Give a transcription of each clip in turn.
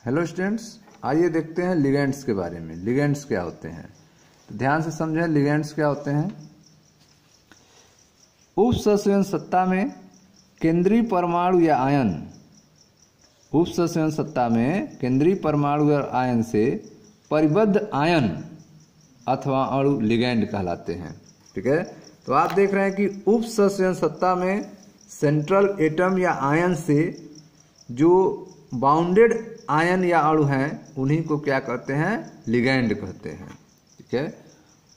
Hello students, आइए देखते हैं लिगेंड्स के बारे में। लिगेंड्स क्या होते हैं, तो ध्यान से समझें। लिगेंड्स क्या होते हैं? उपसंयोजन सत्ता में केंद्रीय परमाणु या आयन, उपसंयोजन सत्ता में केंद्रीय परमाणु या आयन से परिबद्ध आयन अथवा अणु लिगेंड कहलाते हैं। ठीक है, तो आप देख रहे हैं कि उपसंयोजन सत्ता में सेंट्रल एटम या आयन से जो बाउंडेड आयन या अणु हैं उन्हीं को क्या कहते हैं? लिगेंड कहते हैं। ठीक है,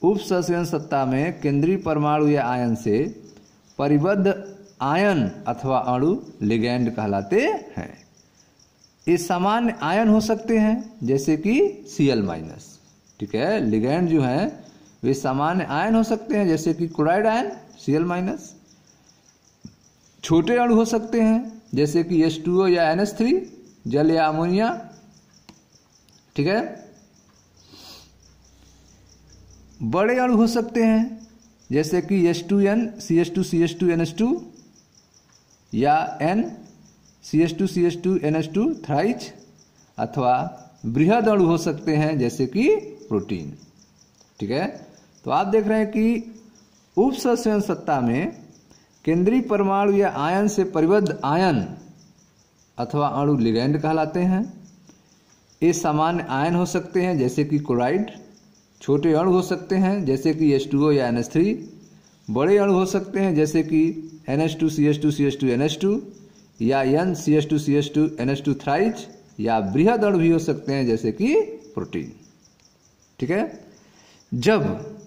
उपसंयोजन सत्ता में केंद्रीय परमाणु या आयन से परिबद्ध आयन अथवा अणु लिगेंड कहलाते हैं। ये सामान्य आयन हो सकते हैं जैसे कि Cl-। ठीक है, लिगेंड जो हैं वे सामान्य आयन हो सकते हैं जैसे कि क्लोराइड आयन Cl-। छोटे अणु हो सकते हैं जैसे कि H2O या NH3, जल या अमोनिया। ठीक है, बड़े अणु हो सकते हैं जैसे कि H2N CH2CH2NH2 या N CH2CH2NH2 थ्राइच, अथवा बृहद अणु हो सकते हैं जैसे कि प्रोटीन। ठीक है, तो आप देख रहे हैं कि उपसंयोजन सत्ता में केंद्रीय परमाणु या आयन से परिबद्ध आयन अथवा अणु लिगेंड कहलाते हैं। ये सामान्य आयन हो सकते हैं जैसे कि क्लोराइड, छोटे अणु हो सकते हैं जैसे कि H2O या NH3, बड़े अणु हो सकते हैं जैसे कि NH2 CH2CH2NH2 या N CH2CH2NH2 थ्राइच, या बृहद अणु भी हो सकते हैं जैसे कि प्रोटीन। ठीक है, जब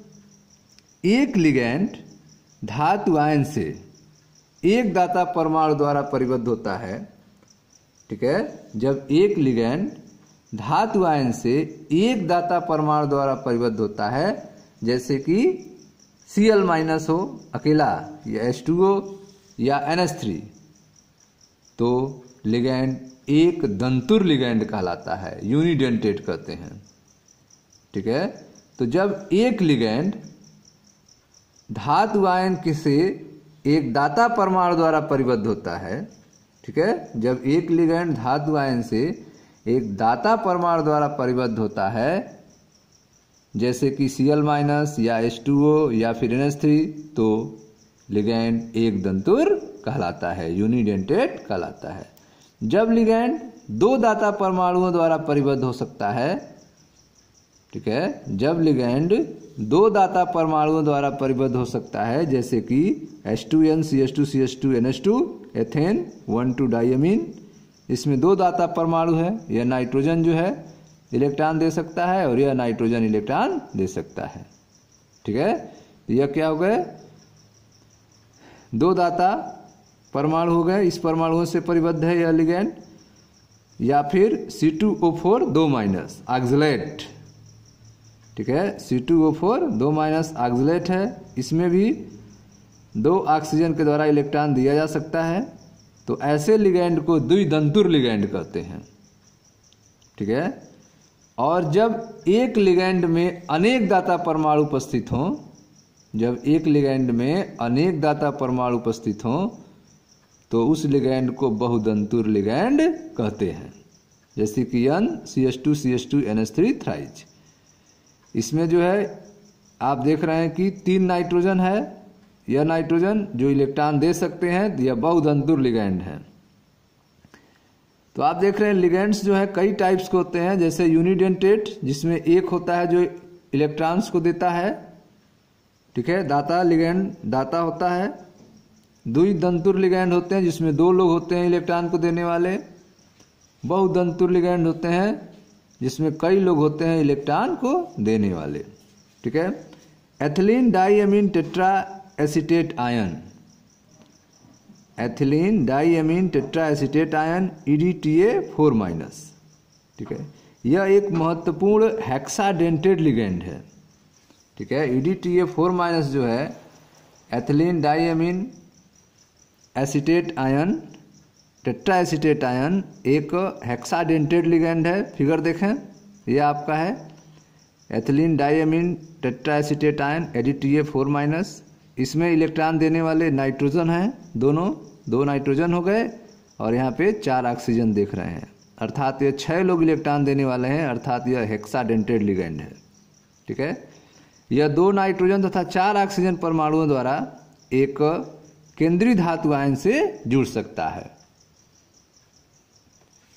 एक लिगेंड धातु आयन से एक दाता परमाणु द्वारा परिबद्ध होता है, ठीक है, जब एक लिगेंड धातु आयन से एक दाता परमाणु द्वारा परिबद्ध होता है जैसे कि Cl- हो अकेला, या H2O या NH3, तो लिगेंड एक दंतुर लिगेंड कहलाता है, यूनिडेंटेट कहते हैं। ठीक है, तो जब एक लिगेंड धातु आयन से एक दाता परमाणु द्वारा परिबद्ध होता है, ठीक है, जब एक लिगेंड धातु आयन से एक दाता परमाणु द्वारा परिबद्ध होता है जैसे कि Cl- या H2O या फिर NH3, तो लिगेंड एक दंतुर कहलाता है, यूनिडेंटेट कहलाता है। जब लिगेंड दो दाता परमाणुओं द्वारा परिबद्ध हो सकता है, ठीक है, जब लिगेंड दो दाता परमाणुओं द्वारा परिबद्ध हो सकता है जैसे कि H2N CH2CH2NH2 एथेन 1,2 डाइअमीन, इसमें दो दाता परमाणु है, यह नाइट्रोजन जो है इलेक्ट्रॉन दे सकता है और यह नाइट्रोजन इलेक्ट्रॉन दे सकता है। ठीक है, यह क्या हो गए? दो दाता परमाणु हो गए, इस परमाणुओं से परिबद्ध है यह लिगेंड। या फिर C2O4 2- ऑक्सलेट। ठीक है, C2O4 2- ऑक्सलेट है, इसमें भी दो ऑक्सीजन के द्वारा इलेक्ट्रॉन दिया जा सकता है, तो ऐसे लिगेंड को द्विदंतुर लिगेंड कहते हैं। ठीक है, और जब एक लिगेंड में अनेक दाता परमाणु उपस्थित हों, जब एक लिगेंड में अनेक दाता परमाणु उपस्थित हों तो उस लिगेंड को बहुदंतुर लिगेंड कहते हैं, जैसे कि N CH2CH2NH3 थ्राइच। इसमें जो है आप देख रहे हैं कि 3 नाइट्रोजन है, यह नाइट्रोजन जो इलेक्ट्रॉन दे सकते हैं, यह बहुदंतुर लिगेंड है। तो आप देख रहे हैं लिगेंड्स जो है कई टाइप्स के होते हैं, जैसे यूनिडेंटेट जिसमें एक होता है जो इलेक्ट्रॉन्स को देता है, ठीक है, दाता लिगेंड दाता होता है। द्विदंतुर लिगेंड होते हैं जिसमें दो लोग होते हैं इलेक्ट्रॉन को देने वाले। बहुदंतुर लिगेंड होते हैं जिसमें कई लोग होते हैं इलेक्ट्रॉन को देने वाले। ठीक है, ethylene diamine tetra acetate ion, ethylene diamine tetra acetate ion EDTA4-। ठीक है, यह एक महत्वपूर्ण हेक्साडेंटेड लिगेंड है। ठीक है, EDTA4- जो है ethylene diamine acetate ion tetra acetate ion एक हेक्साडेंटेड लिगेंड है। फिगर देखें, यह आपका है ethylene diamine tetra acetate ion EDTA4-। इसमें इलेक्ट्रॉन देने वाले नाइट्रोजन हैं, दोनों दो नाइट्रोजन हो गए और यहाँ पे 4 ऑक्सीजन देख रहे हैं। अर्थात यह 6 लोग इलेक्ट्रॉन देने वाले हैं, अर्थात यह हेक्साडेंटेड लिगैंड है। ठीक है, यह 2 नाइट्रोजन तथा 4 ऑक्सीजन परमाणुओं द्वारा एक केंद्रीय धातु आयन से जुड़ सकता है।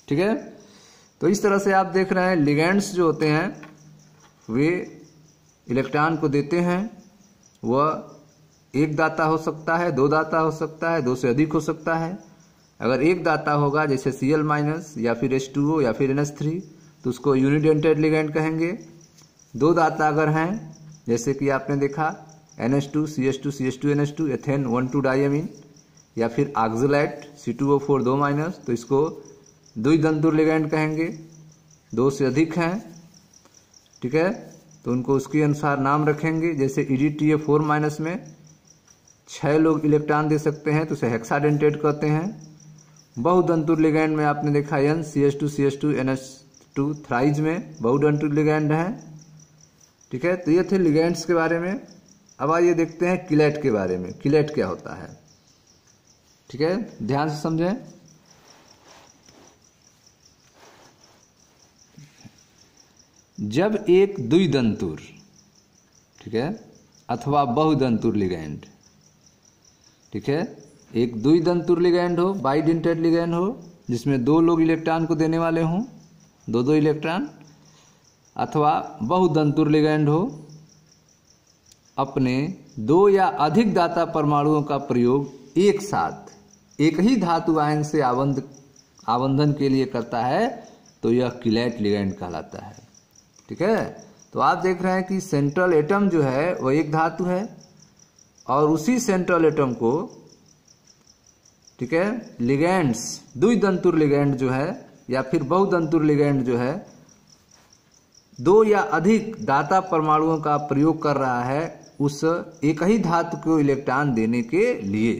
ठीक है, तो इस तरह से आप देख रहे हैं लिगैंड्स जो होते हैं वे इलेक्ट्रॉन को देते हैं। वह एक दाता हो सकता है, 2 दाता हो सकता है, 2 से अधिक हो सकता है। अगर एक दाता होगा जैसे Cl- या फिर H2O या फिर NH3 तो उसको यूनिडेंटेड लिगैंड कहेंगे। 2 दाता अगर हैं जैसे कि आपने देखा NH2 CH2 CH2 NH2 ethane 1,2 डाइअमीन या फिर ऑक्सलेट C2O4 2- तो इसको द्विदंतुर लिगैंड कहेंगे। 2 से अधिक हैं, ठीक है, तो उनको उसके अनुसार नाम रखेंगे। जैसे EDTA4- में 6 लोग इलेक्ट्रॉन दे सकते हैं तो उसे हेक्साडेंटेड कहते हैं। बहुदंतुर लिगैंड में आपने देखा N CH2 CH2 NH2 thrice में बहुदंतुर लिगैंड है। ठीक है, तो ये थे लिगैंड्स के बारे में। अब आइए देखते हैं किलेट के बारे में। किलेट क्या होता है? ठीक है, ध्यान से समझें। जब एक द्विदंतुर, ठीक है, अथवा बहुदंतुर लिगैंड, ठीक है, एक द्विदंतुर लिगैंड हो, बाइडेंटेड लिगैंड हो जिसमें 2 लोग इलेक्ट्रॉन को देने वाले हों, 2 इलेक्ट्रॉन, अथवा बहुदंतुर लिगैंड हो, अपने 2 या अधिक दाता परमाणुओं का प्रयोग एक साथ एक ही धातु आयन से आबंधन के लिए करता है तो यह किलेट लिगैंड कहलाता है। ठीक है, तो आप देख रहे हैं कि सेंट्रल एटम जो है वह एक धातु है और उसी सेंट्रल एटम को, ठीक है, लिगैंड्स, द्विदंतुर लिगैंड जो है या फिर बहुदंतुर लिगैंड जो है 2 या अधिक दाता परमाणुओं का प्रयोग कर रहा है उस एक ही धातु को इलेक्ट्रॉन देने के लिए,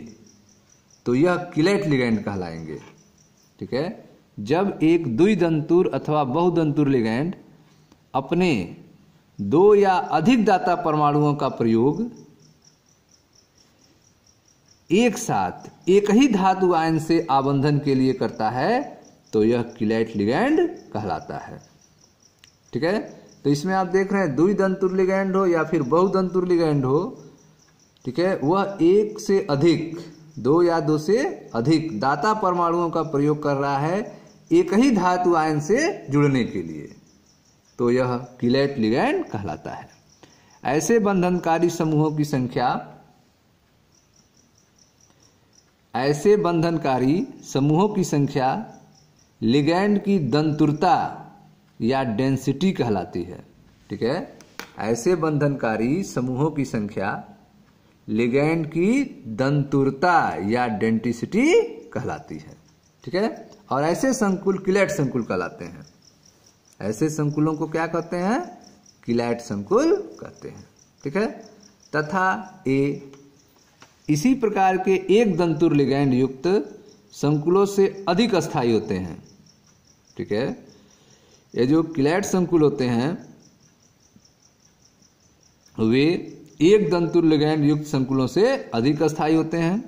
तो यह किलेट लिगैंड कहलाएंगे। ठीक है, जब एक द्विदंतुर अथवा बहुदंतुर लिगैंड अपने 2 या अधिक दाता परमाणुओं का प्रयोग एक साथ एक ही धातु आयन से आबंधन के लिए करता है तो यह किलेट लिगैंड कहलाता है। ठीक है, तो इसमें आप देख रहे हैं द्विदंतुर लिगैंड हो या फिर बहुदंतुर लिगैंड हो, ठीक है, वह एक से अधिक, 2 या 2 से अधिक दाता परमाणुओं का प्रयोग कर रहा है एक ही धातु आयन से जुड़ने के लिए, तो यह किलेट लिगैंड कहलाता है। ऐसे बंधनकारी समूहों की संख्या लिगैंड की दंतुरता या डेंसिटी कहलाती है। ठीक है, ऐसे बंधनकारी समूहों की संख्या लिगैंड की दंतुरता या डेंसिटी कहलाती है। ठीक है, और ऐसे संकुल किलेट संकुल कहलाते हैं। ऐसे संकुलों को क्या कहते हैं? किलेट संकुल कहते हैं। ठीक है, तथा इसी प्रकार के एक दंतुर लिगैंड युक्त संकुलों से अधिक अस्थायी होते हैं। ठीक है, ये जो किलेट संकुल होते हैं वे एक दंतुर लिगैंड युक्त संकुलों से अधिक अस्थायी होते हैं।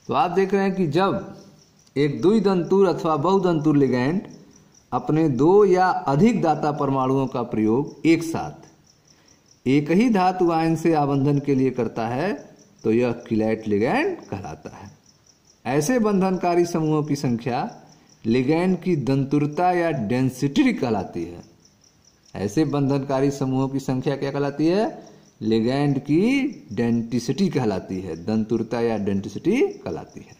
तो आप देख रहे हैं कि जब एक द्विदंतुर अथवा बहुदंतुर लिगैंड अपने 2 या अधिक दाता परमाणुओं का प्रयोग एक साथ एक ही धातु आयन से आबंधन के लिए करता है तो यह किलेट लिगैंड कहलाता है। ऐसे बंधनकारी समूहों की संख्या लिगैंड की दंतुरता या डेंसिटी कहलाती है। ऐसे बंधनकारी समूहों की संख्या क्या कहलाती है? लिगैंड की डेंसिटी कहलाती है, दंतुरता या डेंसिटी कहलाती है।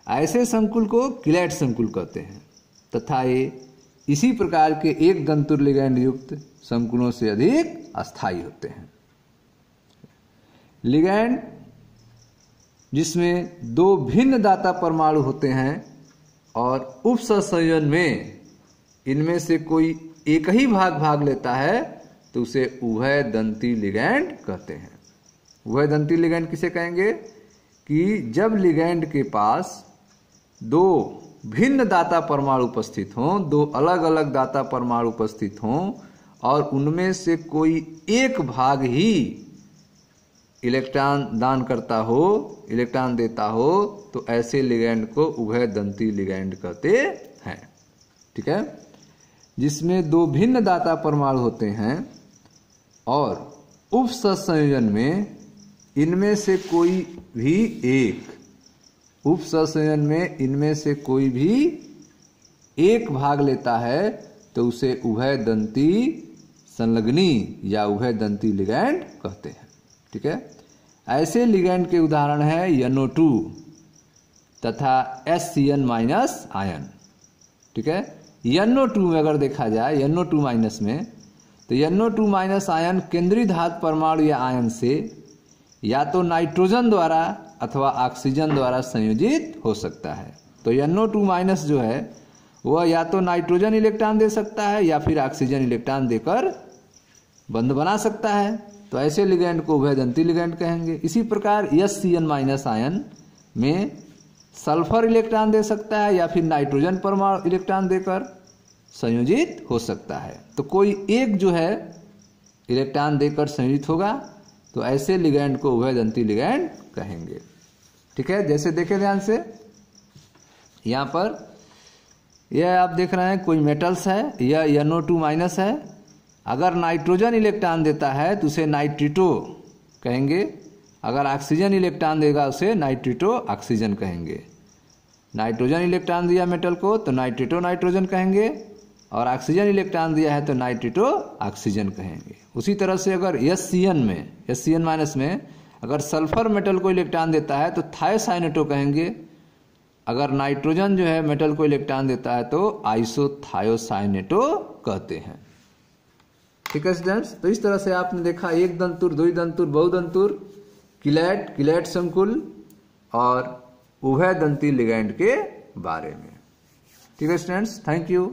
ऐसे संकुल को किलेट संकुल कहते हैं तथा ये इसी प्रकार के एक दंतुर लिगैंड युक्त संकुलों से अधिक अस्थायी होते हैं। लिगैंड जिसमें 2 भिन्न दाता परमाणु होते हैं और उपसंयोजन में इनमें से कोई एक ही भाग लेता है तो उसे उभयदंती लिगैंड कहते हैं। उभयदंती लिगैंड किसे कहेंगे? कि जब लिगैंड के पास 2 भिन्न दाता परमाणु उपस्थित हों, 2 अलग अलग दाता परमाणु उपस्थित हों और उनमें से कोई एक भाग ही इलेक्ट्रॉन दान करता हो, इलेक्ट्रॉन देता हो, तो ऐसे लिगैंड को उभयदंती लिगैंड कहते हैं। ठीक है, जिसमें दो भिन्न दाता परमाणु होते हैं और उपसंयोजन में इनमें से कोई भी एक, उपसंयोजन में इनमें से कोई भी एक भाग लेता है तो उसे उभयदंती संलग्नी या उभयदंती लिगैंड कहते हैं। ठीक है, ऐसे लिगैंड के उदाहरण है NO2 तथा HCN माइनस आयन। ठीक है, NO2 में अगर देखा जाए NO2 माइनस में, तो NO2 माइनस आयन केंद्रीय धातु परमाणु या आयन से या तो नाइट्रोजन द्वारा अथवा ऑक्सीजन द्वारा संयोजित हो सकता है। तो NO2 माइनस जो है वह या तो नाइट्रोजन इलेक्ट्रॉन दे सकता है या फिर ऑक्सीजन इलेक्ट्रॉन देकर बंध बना सकता है, तो ऐसे लिगैंड को उभयदंती लिगैंड कहेंगे। इसी प्रकार HCN माइनस आयन में सल्फर इलेक्ट्रॉन दे सकता है या फिर नाइट्रोजन परमाणु इलेक्ट्रॉन देकर संयोजित हो सकता है। तो कोई एक जो है इलेक्ट्रॉन देकर संयोजित होगा तो ऐसे लिगैंड को उभयदंती लिगैंड कहेंगे। ठीक है, जैसे देखें ध्यान से, यहाँ पर यह आप देख रहे हैं कोई मेटल्स है, यह NO2 माइनस है। अगर नाइट्रोजन इलेक्ट्रॉन देता है तो उसे नाइट्रिटो कहेंगे, अगर ऑक्सीजन इलेक्ट्रॉन देगा उसे नाइट्रिटो ऑक्सीजन कहेंगे। नाइट्रोजन इलेक्ट्रॉन दिया मेटल को तो नाइट्रिटो नाइट्रोजन कहेंगे, और ऑक्सीजन इलेक्ट्रॉन दिया है तो नाइट्रिटो ऑक्सीजन कहेंगे। उसी तरह से अगर HCN माइनस में अगर सल्फर मेटल को इलेक्ट्रॉन देता है तो थायोसाइनेटो कहेंगे, अगर नाइट्रोजन जो है मेटल को इलेक्ट्रॉन देता है तो आइसोथायोसाइनेटो कहते हैं। ठीक है स्टूडेंट्स, तो इस तरह से आपने देखा एक दंतुर, द्विदंतुर, बहुदंतुर, किलैट संकुल और उभयदंती लिगैंड के बारे में। ठीक है स्टूडेंट्स, थैंक यू।